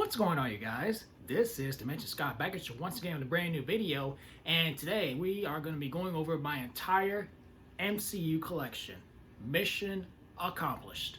What's going on, you guys? This is Dimension Scott back at you once again with a brand new video, and today we are going to be going over my entire MCU collection. Mission accomplished.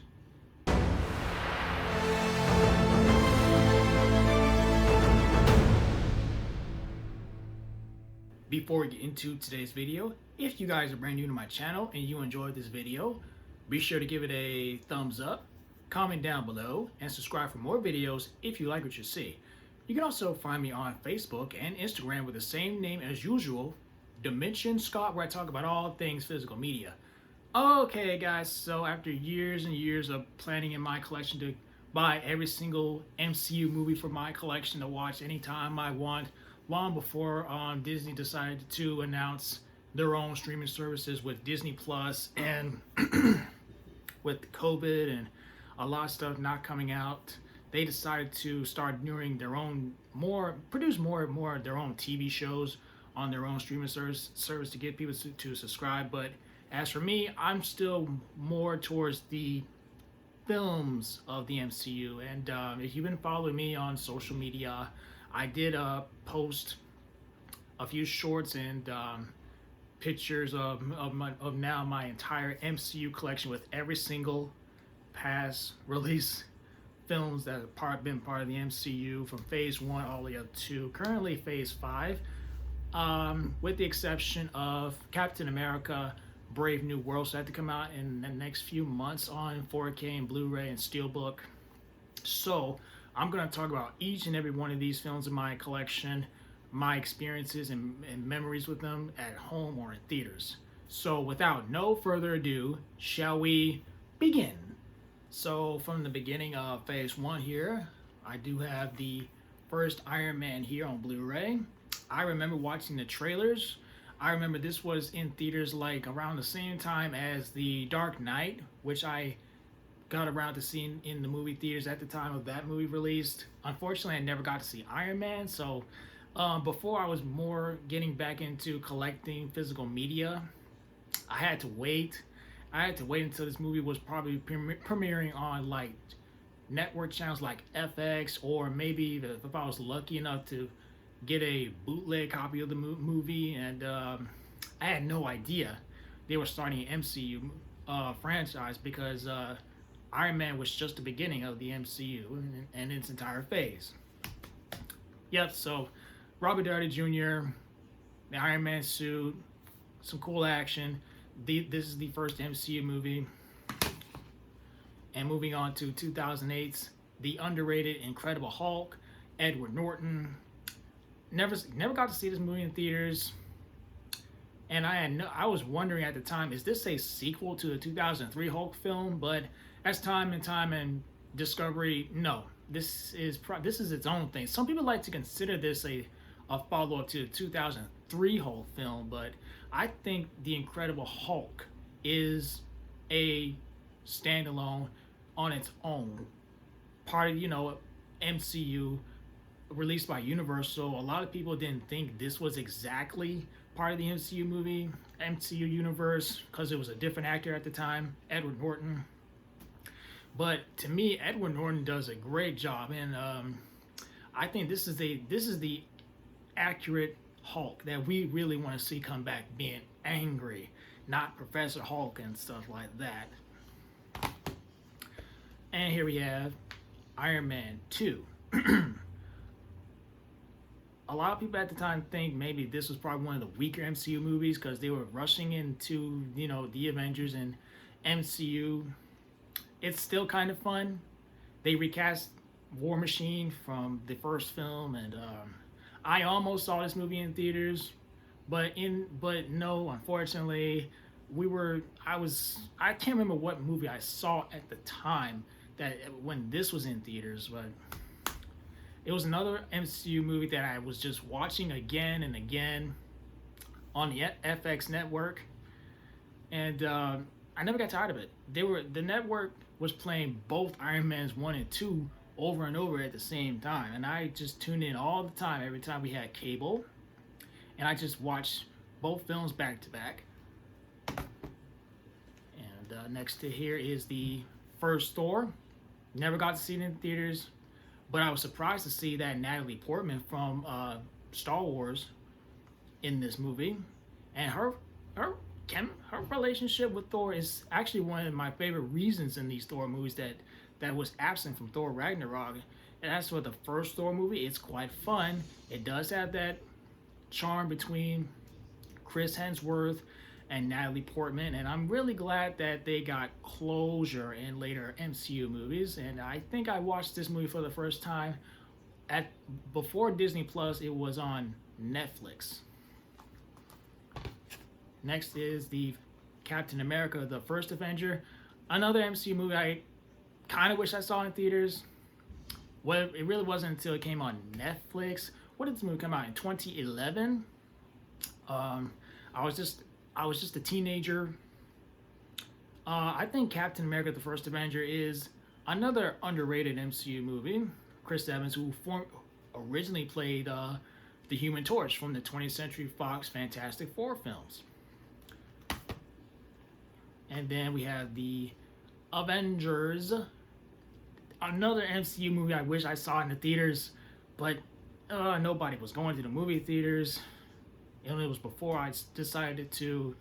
Before we get into today's video, if you guys are brand new to my channel and you enjoyed this video, be sure to give it a thumbs up, comment down below, and subscribe for more videos if you like what you see. You can also find me on Facebook and Instagram with the same name as usual, Dimension Scott, where I talk about all things physical media. Okay guys, so after years and years of planning in my collection to buy every single MCU movie for my collection to watch anytime I want, long before Disney decided to announce their own streaming services with Disney Plus and with COVID and a lot of stuff not coming out, they decided to start doing their own produce more of their own TV shows on their own streaming service to get people to subscribe. But as for me, I'm still more towards the films of the MCU. And if you've been following me on social media, I did post a few shorts and pictures of now my entire MCU collection with every single past release films that have been part of the MCU from phase 1 all the way up to currently phase 5, with the exception of Captain America Brave New World, so that to come out in the next few months on 4K and Blu-ray and Steelbook. So I'm going to talk about each and every one of these films in my collection, my experiences and memories with them at home or in theaters. So without no further ado, shall we begin? So from the beginning of phase 1 here, I do have the first Iron Man here on Blu-ray. I remember watching the trailers. I remember this was in theaters like around the same time as The Dark Knight, which I got around to seeing in the movie theaters at the time of that movie released. Unfortunately, I never got to see Iron Man, so before I was more getting back into collecting physical media, I had to wait until this movie was probably premiering on like network channels like FX, or maybe if I was lucky enough to get a bootleg copy of the movie. And I had no idea they were starting an MCU franchise, because Iron Man was just the beginning of the MCU and its entire phase. Yep, so Robert Downey Jr., the Iron Man suit, some cool action. This is the first MCU movie. And moving on to 2008's the underrated Incredible Hulk, Edward Norton. Never got to see this movie in theaters. And I was wondering at the time, is this a sequel to the 2003 Hulk film? But as time and discovery, no. This is its own thing. Some people like to consider this a follow-up to the 2003 Hulk film, but I think The Incredible Hulk is a standalone on its own, part of, MCU, released by Universal. A lot of people didn't think this was exactly part of the MCU universe, because it was a different actor at the time, Edward Norton. But to me, Edward Norton does a great job, and I think this is the accurate Hulk that we really want to see come back, being angry, not Professor Hulk and stuff like that. And here we have Iron Man 2. A lot of people at the time think maybe this was probably one of the weaker MCU movies, because they were rushing into, the Avengers and MCU. It's still kind of fun. They recast War Machine from the first film, and I almost saw this movie in theaters, but no, unfortunately, I can't remember what movie I saw at the time when this was in theaters, but it was another MCU movie that I was just watching again and again on the FX network, and I never got tired of it. The network was playing both Iron Man's 1 and 2 over and over at the same time, and I just tuned in all the time every time we had cable, and I just watched both films back to back. And next to here is the first Thor. Never got to see it in theaters, But I was surprised to see that Natalie Portman from Star Wars in this movie, and her her relationship with Thor is actually one of my favorite reasons in these Thor movies that was absent from Thor Ragnarok. And as for the first Thor movie, it's quite fun. It does have that charm between Chris Hemsworth and Natalie Portman, and I'm really glad that they got closure in later MCU movies. And I think I watched this movie for the first time at before Disney Plus. It was on Netflix. Next is the Captain America, the First Avenger, another MCU movie I kind of wish I saw in theaters. Well, it really wasn't until it came on Netflix. What did this movie come out in 2011? I was just a teenager. I think Captain America: The First Avenger is another underrated MCU movie. Chris Evans, who originally played the Human Torch from the 20th Century Fox Fantastic Four films. And then we have the Avengers, another MCU movie I wish I saw in the theaters, but nobody was going to the movie theaters. And it was before I decided to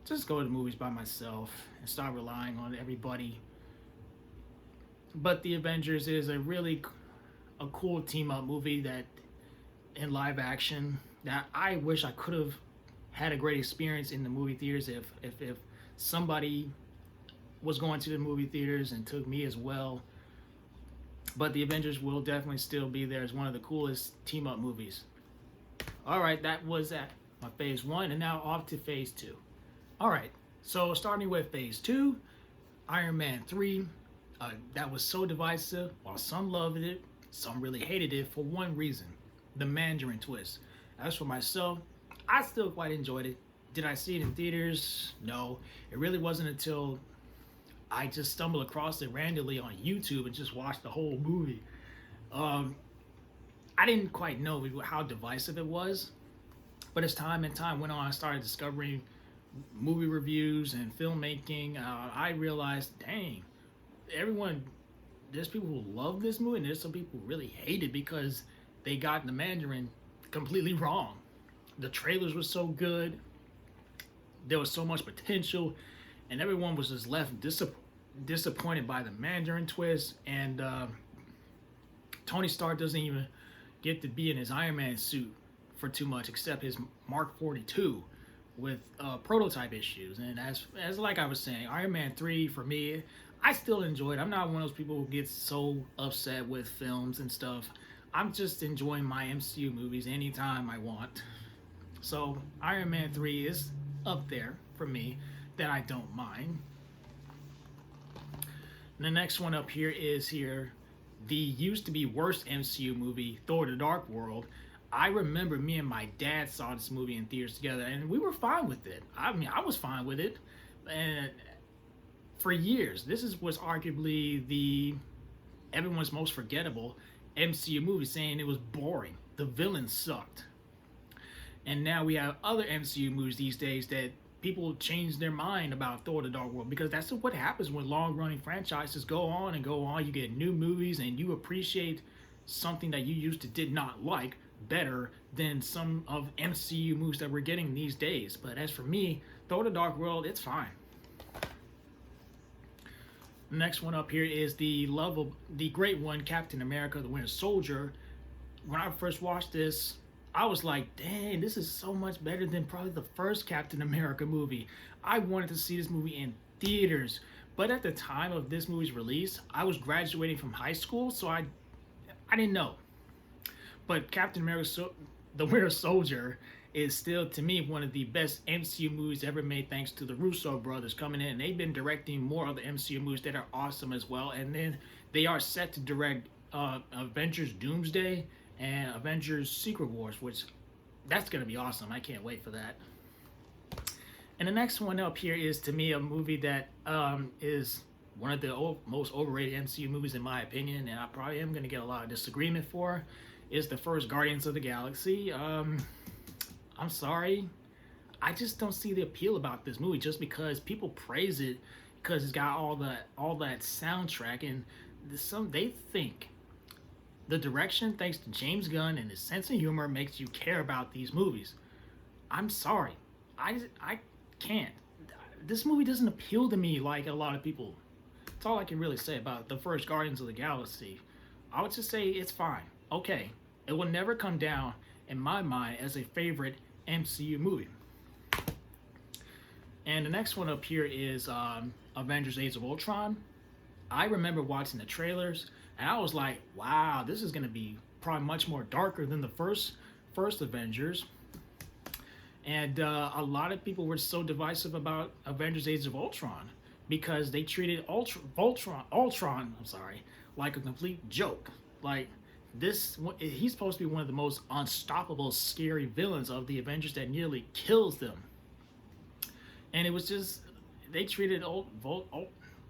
just go to the movies by myself and stop relying on everybody. But the Avengers is a cool team up movie that in live action that I wish I could have had a great experience in the movie theaters if somebody was going to the movie theaters and took me as well. But the Avengers will definitely still be there as one of the coolest team up movies. Alright, that was at my phase 1, and now off to phase 2. Alright, so starting with phase 2, Iron Man 3. That was so divisive. While some loved it, some really hated it for one reason: the Mandarin twist. As for myself, I still quite enjoyed it. Did I see it in theaters? No. It really wasn't until I just stumbled across it randomly on YouTube and just watched the whole movie. I didn't quite know how divisive it was, but as time went on, I started discovering movie reviews and filmmaking. I realized, dang, there's people who love this movie, and there's some people who really hate it because they got the Mandarin completely wrong. The trailers were so good, there was so much potential, and everyone was just left disappointed by the Mandarin twist. And Tony Stark doesn't even get to be in his Iron Man suit for too much, except his Mark 42 with prototype issues. And as like I was saying, Iron Man 3 for me, I still enjoy it. I'm not one of those people who gets so upset with films and stuff. I'm just enjoying my MCU movies anytime I want. So Iron Man 3 is up there for me that I don't mind. And the next one up here is the used to be worst MCU movie, Thor: The Dark World. I remember me and my dad saw this movie in theaters together, and we were fine with it. I mean, I was fine with it. And for years, was arguably everyone's most forgettable MCU movie, saying it was boring. The villain sucked. And now we have other MCU movies these days that people change their mind about Thor: The Dark World, because that's what happens when long-running franchises go on and go on. You get new movies and you appreciate something that you used to did not like better than some of MCU movies that we're getting these days. But as for me, Thor: The Dark World, it's fine. The next one up here is the great one, Captain America: The Winter Soldier. When I first watched this, I was like, dang, this is so much better than probably the first Captain America movie. I wanted to see this movie in theaters. But at the time of this movie's release, I was graduating from high school, so I didn't know. But Captain America: The Winter Soldier is still, to me, one of the best MCU movies ever made, thanks to the Russo brothers coming in. And they've been directing more of the MCU movies that are awesome as well. And then they are set to direct Avengers Doomsday and Avengers Secret Wars, which that's going to be awesome. I can't wait for that. And the next one up here is, to me, a movie that is one of the most overrated MCU movies in my opinion, and I probably am going to get a lot of disagreement for, is the first Guardians of the Galaxy. I'm sorry, I just don't see the appeal about this movie just because people praise it because it's got all that soundtrack, and they think The direction, thanks to James Gunn and his sense of humor, makes you care about these movies. I'm sorry, I can't. This movie doesn't appeal to me like a lot of people. That's all I can really say about the first Guardians of the Galaxy. I would just say it's fine. Okay, it will never come down in my mind as a favorite MCU movie. And the next one up here is Avengers: Age of Ultron. I remember watching the trailers, and I was like, "Wow, this is gonna be probably much more darker than the first Avengers." And a lot of people were so divisive about Avengers: Age of Ultron because they treated Ultron, I'm sorry, like a complete joke. Like this, he's supposed to be one of the most unstoppable, scary villains of the Avengers that nearly kills them. And it was just they treated what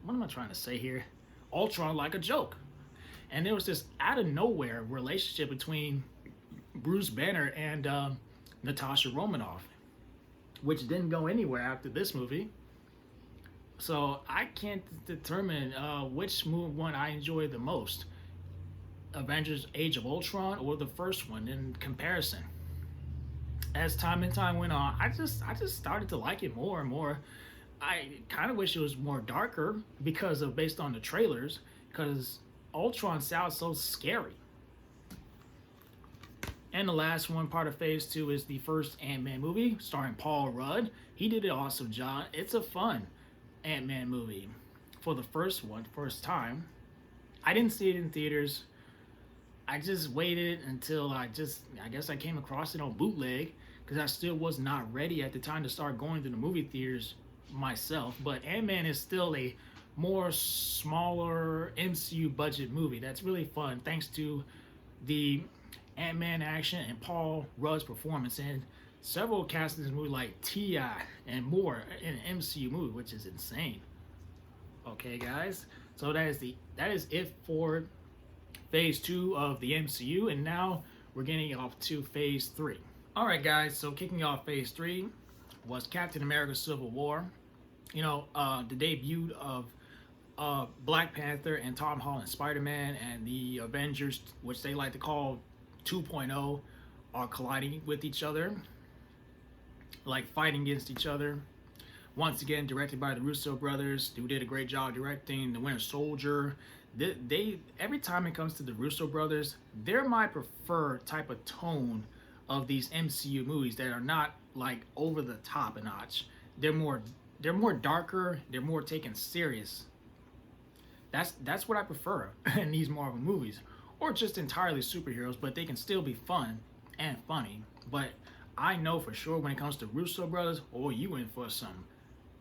am I trying to say here? Ultron like a joke. And there was this out of nowhere relationship between Bruce Banner and Natasha Romanoff, which didn't go anywhere after this movie. So I can't determine which one I enjoy the most, Avengers: Age of Ultron or the first one in comparison. As time went on, I just started to like it more and more. I kind of wish it was more darker because of based on the trailers, because Ultron sounds so scary. And the last one, part of Phase 2, is the first Ant-Man movie starring Paul Rudd. He did an awesome job. It's a fun Ant-Man movie for the first time. I didn't see it in theaters. I just waited until I guess I came across it on bootleg because I still was not ready at the time to start going to the movie theaters myself. But Ant-Man is still a more smaller MCU budget movie that's really fun thanks to the Ant-Man action and Paul Rudd's performance, and several cast in this movie like T.I. and more in an MCU movie, which is insane. Okay, guys, so that is it for Phase 2 of the MCU, and now we're getting off to Phase 3. All right, guys, so kicking off Phase 3 was Captain America: Civil War. You know, the debut of Black Panther and Tom Holland Spider-Man, and the Avengers, which they like to call 2.0, are colliding with each other, like fighting against each other. Once again, directed by the Russo brothers, who did a great job directing The Winter Soldier. They every time it comes to the Russo brothers, they're my preferred type of tone of these MCU movies that are not like over the top a notch. They're more darker. They're more taken serious. That's what I prefer in these Marvel movies, or just entirely superheroes, but they can still be fun and funny. But I know for sure when it comes to Russo brothers, oh, you in for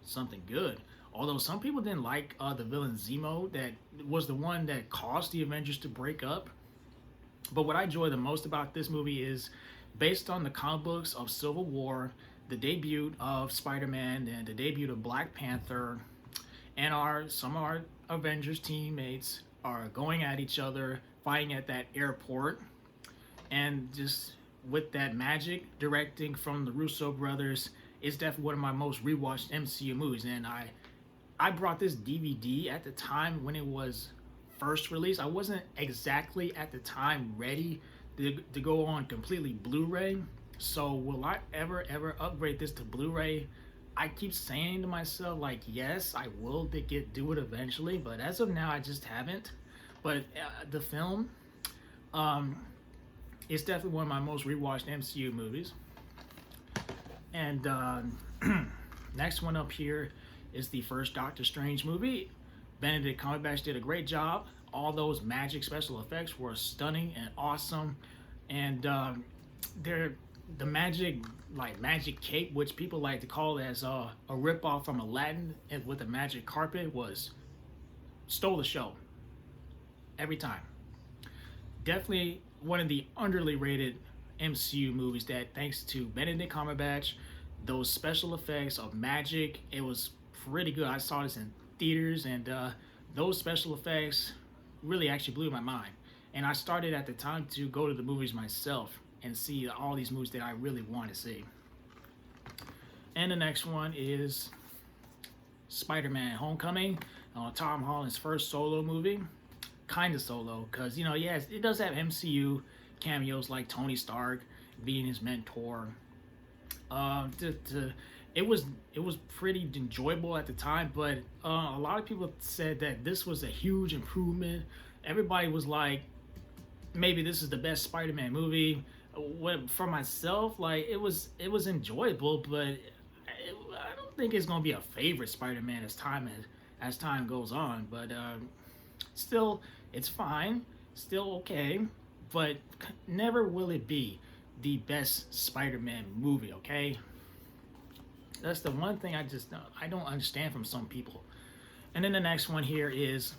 something good. Although some people didn't like the villain Zemo, that was the one that caused the Avengers to break up. But what I enjoy the most about this movie is based on the comic books of Civil War, the debut of Spider-Man, and the debut of Black Panther, and some of our Avengers teammates are going at each other, fighting at that airport, and just with that magic directing from the Russo brothers, it's definitely one of my most rewatched MCU movies. And I brought this DVD at the time when it was first released. I wasn't exactly at the time ready to go on completely Blu-ray. So will I ever upgrade this to Blu-ray? I keep saying to myself, like, yes, I will do it eventually, but as of now, I just haven't. But the film, it's definitely one of my most rewatched MCU movies. And next one up here is the first Doctor Strange movie. Benedict Cumberbatch did a great job. All those magic special effects were stunning and awesome. And the magic cape, which people like to call as a ripoff from Aladdin with a magic carpet, stole the show every time. Definitely one of the underrated MCU movies that, thanks to Benedict Cumberbatch, those special effects of magic, it was pretty good. I saw this in theaters, and those special effects really actually blew my mind. And I started at the time to go to the movies myself and see all these movies that I really want to see. And the next one is Spider-Man: Homecoming, Tom Holland's first solo movie. kind of solo, because, you know, yes, it does have MCU cameos like Tony Stark being his mentor. It was pretty enjoyable at the time, but a lot of people said that this was a huge improvement. Everybody was like, maybe this is the best Spider-Man movie. For myself, like it was enjoyable, but I don't think it's gonna be a favorite Spider-Man as time goes on. But still, it's fine, still okay, but never will it be the best Spider-Man movie. Okay, that's the one thing I don't understand from some people. And then the next one here is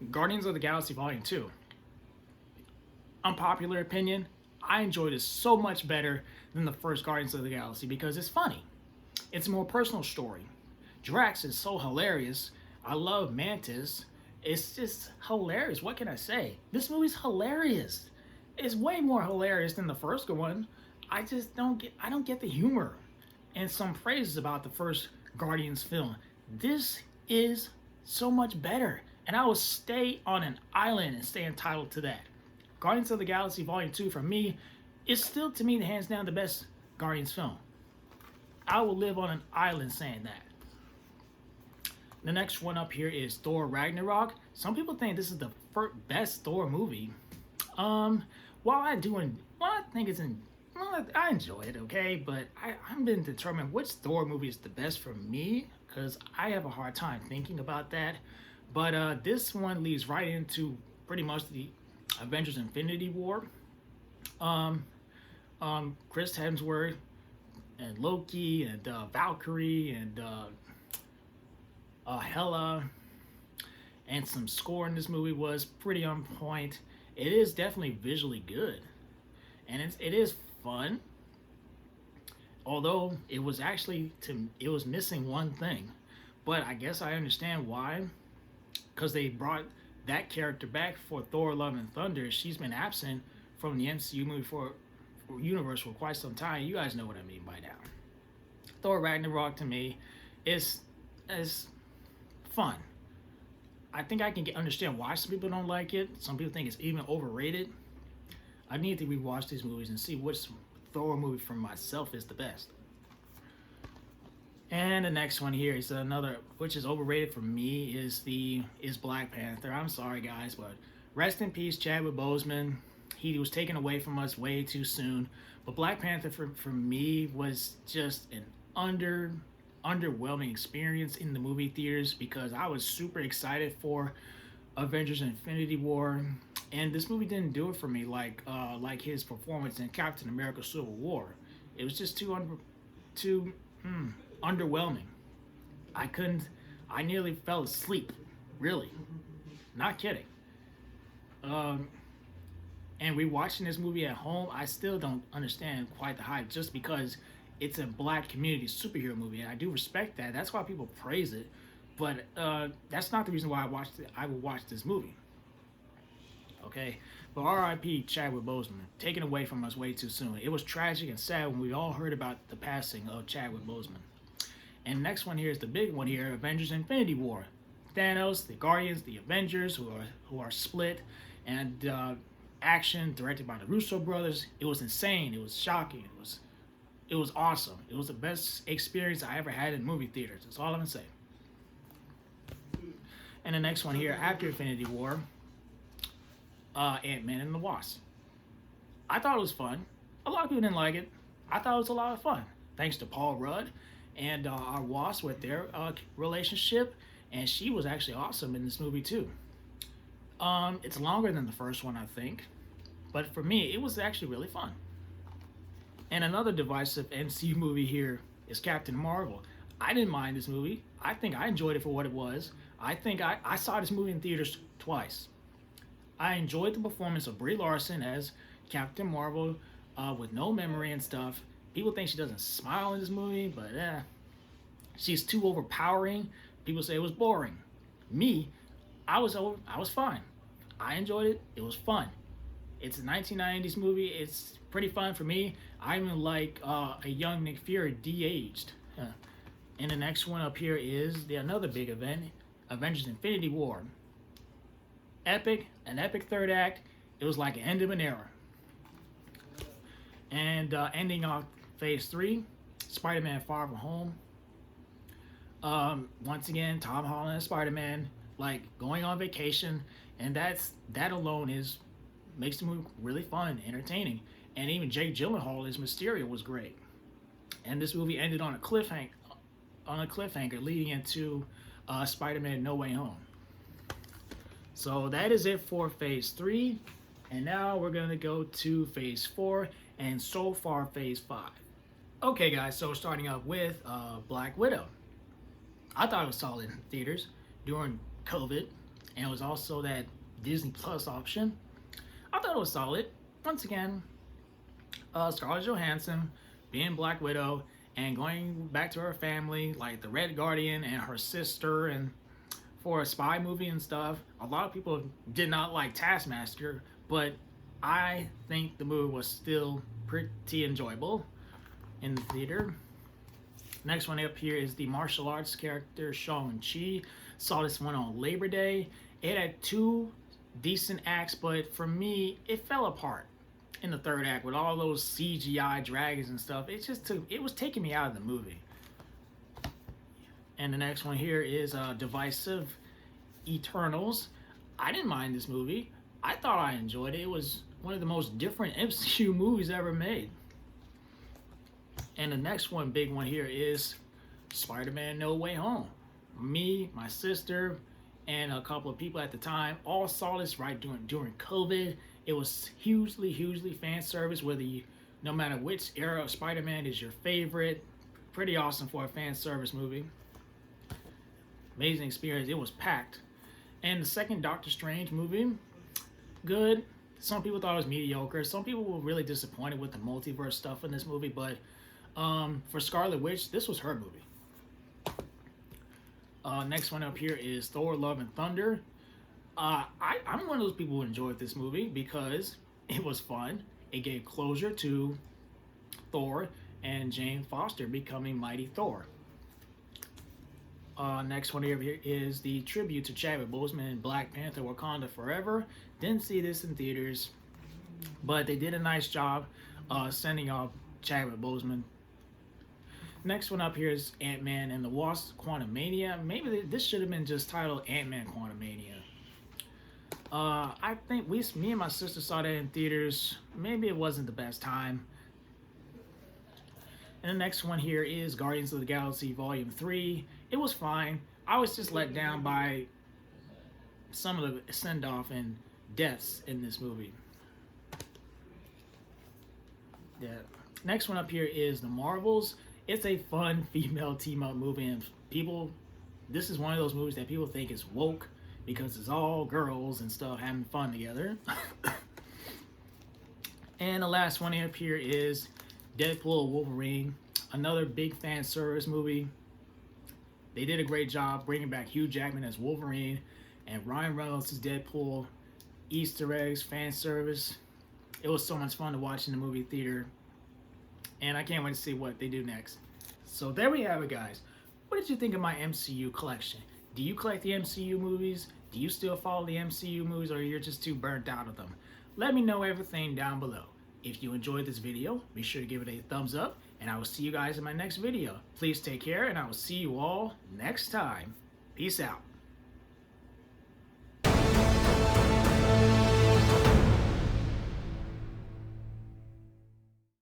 Guardians of the Galaxy Volume 2. Unpopular opinion, I enjoyed it so much better than the first Guardians of the Galaxy because it's funny. It's a more personal story. Drax is so hilarious. I love Mantis. It's just hilarious. What can I say? This movie's hilarious. It's way more hilarious than the first one. I don't get the humor and some phrases about the first Guardians film. This is so much better. And I will stay on an island and stay entitled to that. Guardians of the Galaxy Volume 2 for me is still, to me, hands down the best Guardians film. I will live on an island saying that. The next one up here is Thor Ragnarok. Some people think this is the best Thor movie. I enjoy it, okay, but I've been determined which Thor movie is the best for me because I have a hard time thinking about that. But this one leads right into pretty much the Avengers Infinity War. Chris Hemsworth and Loki and Valkyrie and Hela, and some score in this movie was pretty on point. It is definitely visually good, and it is fun. Although it was missing one thing, but I guess I understand why, because they brought that character back for Thor: Love and Thunder. She's been absent from the MCU movie universe for quite some time. You guys know what I mean by now. Thor Ragnarok to me is fun. I think I can understand why some people don't like it. Some people think it's even overrated. I need to rewatch these movies and see which Thor movie for myself is the best. And the next one here is another, which is overrated for me, is Black Panther. I'm sorry, guys, but rest in peace, Chadwick Boseman. He was taken away from us way too soon. But Black Panther for me was just an underwhelming experience in the movie theaters because I was super excited for Avengers Infinity War, and this movie didn't do it for me like his performance in Captain America Civil War. It was just too underwhelming. I nearly fell asleep, really, not kidding. And rewatching this movie at home, I still don't understand quite the hype just because it's a black community superhero movie, and I do respect that. That's why people praise it, but that's not the reason why I would watch this movie. Okay, but R.I.P. Chadwick Boseman, taken away from us way too soon. It was tragic and sad when we all heard about the passing of Chadwick Boseman. And the next one here is the big one here, Avengers Infinity War. Thanos, the Guardians, the Avengers who are split, and action directed by the Russo brothers. It was insane. It was shocking. It was awesome. It was the best experience I ever had in movie theaters. That's all I'm gonna say. And the next one here, after Infinity War, Ant-Man and the Wasp. I thought it was fun. A lot of people didn't like it. I thought it was a lot of fun. Thanks to Paul Rudd and our Wasp with their relationship, and she was actually awesome in this movie too. It's longer than the first one, I think, but for me, it was actually really fun. And another divisive MCU movie here is Captain Marvel. I didn't mind this movie. I think I enjoyed it for what it was. I think I saw this movie in theaters twice. I enjoyed the performance of Brie Larson as Captain Marvel with no memory and stuff. People think she doesn't smile in this movie, but she's too overpowering. People say it was boring. Me, I was fine. I enjoyed it. It was fun. It's a 1990s movie. It's pretty fun for me. I even like a young Nick Fury de-aged. And the next one up here is another big event, Avengers Infinity War. an epic third act. It was like an end of an era. And ending off Phase 3, Spider-Man Far From Home. Once again, Tom Holland and Spider-Man like going on vacation, and that alone makes the movie really fun, entertaining, and even Jake Gyllenhaal as Mysterio was great. And this movie ended on a cliffhanger, leading into Spider-Man No Way Home. So that is it for Phase 3, and now we're gonna go to Phase 4, and so far Phase 5. Okay, guys, so starting up with Black Widow. I thought it was solid in theaters during COVID, and it was also that Disney Plus option. I thought it was solid. Once again, Scarlett Johansson being Black Widow and going back to her family, like the Red Guardian and her sister, and for a spy movie and stuff. A lot of people did not like Taskmaster, but I think the movie was still pretty enjoyable in the theater. Next one up here is the martial arts character Shang-Chi. Saw this one on Labor Day. It had 2 decent acts, but for me, it fell apart in the third act with all those CGI dragons and stuff. It was taking me out of the movie. And the next one here is Divisive Eternals. I didn't mind this movie. I thought I enjoyed it. It was one of the most different MCU movies ever made. And the next one, big one here, is Spider-Man No Way Home. Me, my sister, and a couple of people at the time all saw this right during COVID. It was hugely fan service, no matter which era of Spider-Man is your favorite. Pretty awesome for a fan service movie. Amazing experience. It was packed. And the second Doctor Strange movie, good. Some people thought it was mediocre. Some people were really disappointed with the multiverse stuff in this movie, but for Scarlet Witch, this was her movie. Next one up here is Thor: Love and Thunder. I'm one of those people who enjoyed this movie because it was fun. It gave closure to Thor and Jane Foster becoming Mighty Thor. Next one here is the tribute to Chadwick Boseman in Black Panther: Wakanda Forever. Didn't see this in theaters, but they did a nice job sending off Chadwick Boseman. Next one up here is Ant-Man and the Wasp: Quantumania. Maybe this should have been just titled Ant-Man Quantumania. I think me and my sister saw that in theaters. Maybe it wasn't the best time. And the next one here is Guardians of the Galaxy Volume 3. It was fine. I was just let down by some of the send-off and deaths in this movie. Yeah. Next one up here is The Marvels. It's a fun female team-up movie, and this is one of those movies that people think is woke because it's all girls and stuff having fun together. And the last one up here is Deadpool Wolverine, another big fan service movie. They did a great job bringing back Hugh Jackman as Wolverine and Ryan Reynolds as Deadpool. Easter eggs, fan service. It was so much fun to watch in the movie theater, and I can't wait to see what they do next. So there we have it, guys. What did you think of my MCU collection? Do you collect the MCU movies? Do you still follow the MCU movies, or you're just too burnt out of them? Let me know everything down below. If you enjoyed this video, be sure to give it a thumbs up, and I will see you guys in my next video. Please take care, and I will see you all next time. Peace out.